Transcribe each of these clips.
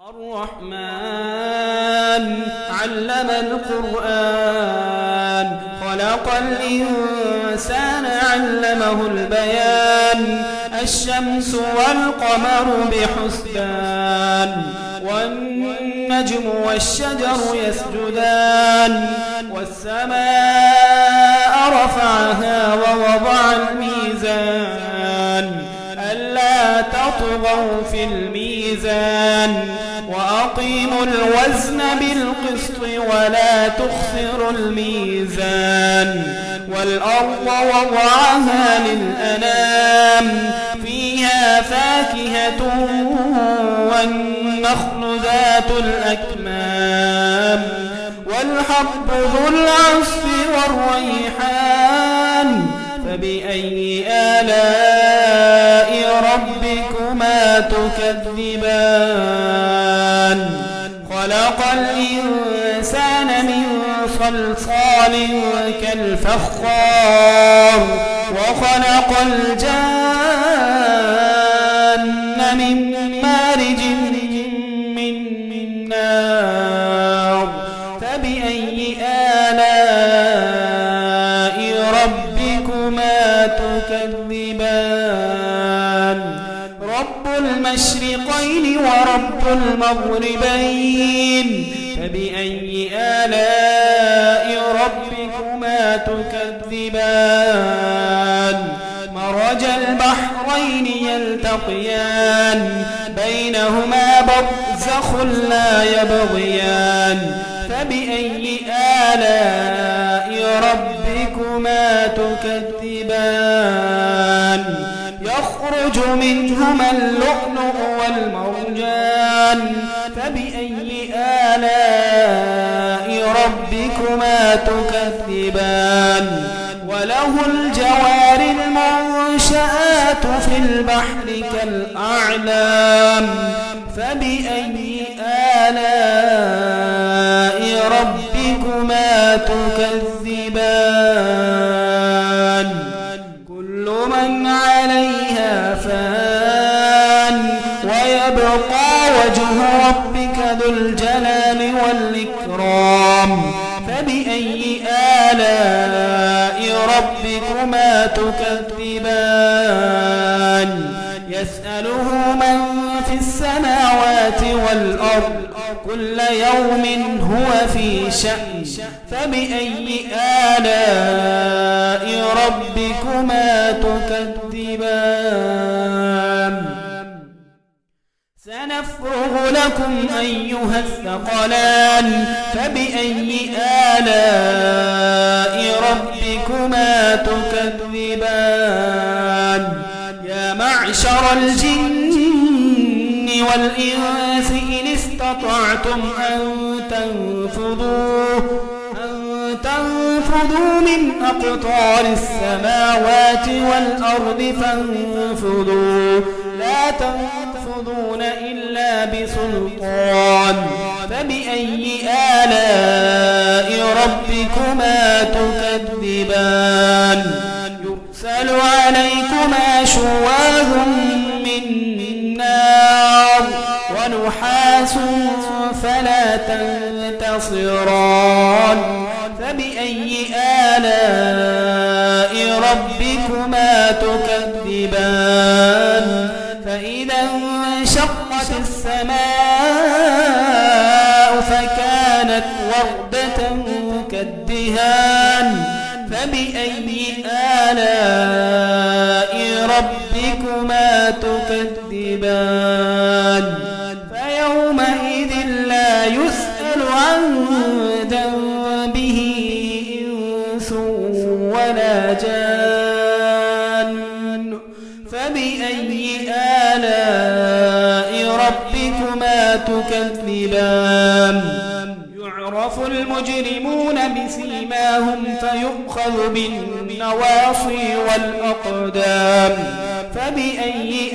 الرحمن علم القرآن خلق الإنسان علمه البيان الشمس والقمر بحسبان والنجم والشجر يسجدان والسماء رفعها ووضع الميزان ألا تطغوا في الميزان وأقيموا الوزن بالقسط ولا تخسروا الميزان والأرض وضعها للأنام فيها فاكهة والنخل ذات الأكمام والحب ذو العصف والريحان فبأي آلاء ربكما تكذبان خلق الإنسان من صلصال كالفخار وخلق الجن من مارج من نار فبأي آلاء ربكما تكذبان رب المشرقين ورب المغربين فبأي آلاء ربكما تكذبان مرج البحرين يلتقيان بينهما برزخ لا يبغيان فبأي آلاء ربكما تكذبان يخرج منهما اللؤلؤ والمرجان فبأي آلاء ربكما تكذبان وله الجوار المنشآت في البحر كالأعلام فبأي آلاء ربكما تكذبان كل من عليها فان ويبقى وجه ربك ذو الجلال والإكرام فبأي آلاء ربكما تكذبان يسأله من في السماوات والأرض كل يوم هو في شأن فبأي آلاء ربكما تكذبان سنفرغ لكم أيها الثقلان فبأي آلاء ربكما تكذبان يا معشر الجن والإنس إن استطعتم أن تنفذوا من أقطار السماوات والأرض فانفذوا لا تنفذون إلا بسلطان فبأي آلاء ربكما تكذبان يرسل عليكما شواظ من نار ونحاس فلا تنتصران فبأي آلاء ربكما تكذبان فإذا انشقت السماء فكانت وردة كالدهان فبأي آلاء ربكما تكذبان فيومئذ لا يسأل عن ذنبه إنس ولا جان فبأي آلاء ربكما تكذبان يعرف المجرمون بسيماهم فيؤخذ بالنواصي والأقدام فبأي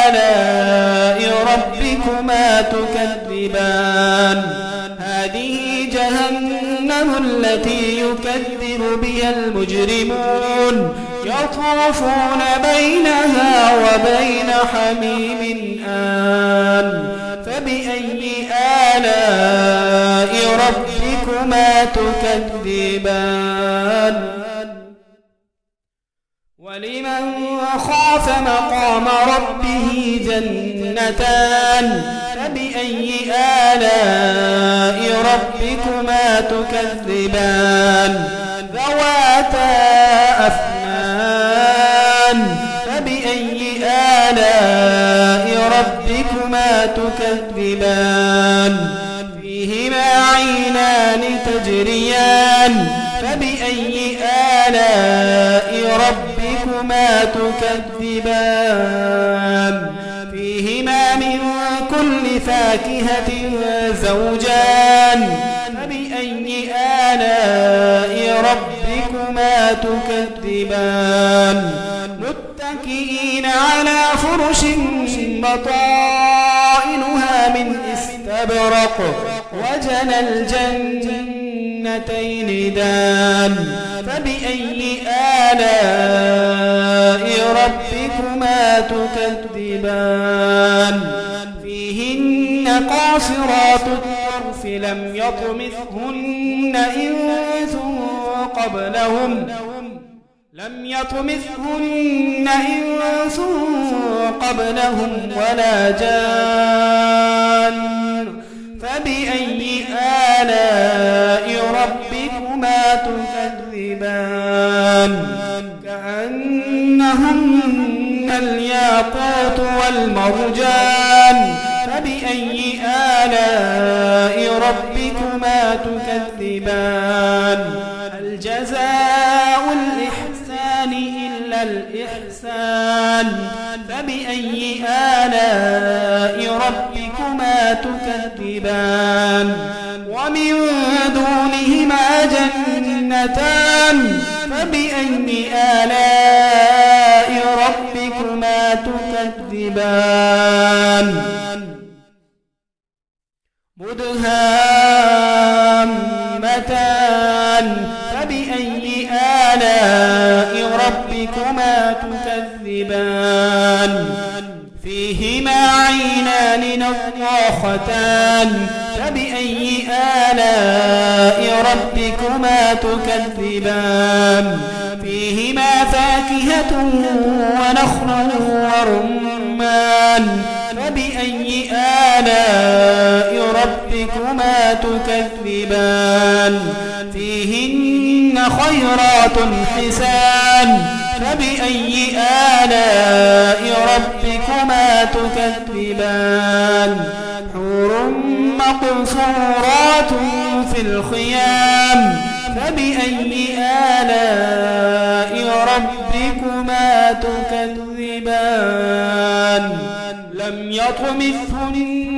آلاء ربكما تكذبان هذه جهنم التي يكذب بها المجرمون يطوفون بينها وبين حميم آن فبأي آلاء ربكما تكذبان ولمن خاف مقام ربه جنتان فبأي آلاء ربكما تكذبان ذواتا أفنان فبأي آلاء ربكما تكذبان فيهما عينان تجريان فبأي آلاء ربكما تكذبان فيهما من كل فاكهة زوجان فبأي آلاء ربكما تكذبان متكئين على فرش بطائنها من استبرق وجنى الجنتين دان فبأي آلاء ربكما تكذبان فيهن قاصرات الطرف لم يطمثهن إنس قبلهم ولا جان فبأي آلاء ربكما تكذبان كأنهن الياقوت والمرجان فبأي آلاء ربكما تكذبان هل جزاء الإحسان إلا الإحسان فبأي آلاء ربكما تكذبان ومن دونهما جنتان فبأي آلاء ربكما تكذبان مدهامتان فبأي آلاء ربكما تكذبان فيهما عينان نضاختان فبأي آلاء ربكما تكذبان فيهما فاكهة ونخل ورمان فبأي آلاء ربكما تكذبان فيهن خيرات حسان فبأي آلاء ربكما تكذبان حور مقصورات في الخيام فبأي آلاء ربكما تكذبان لم يطمثهن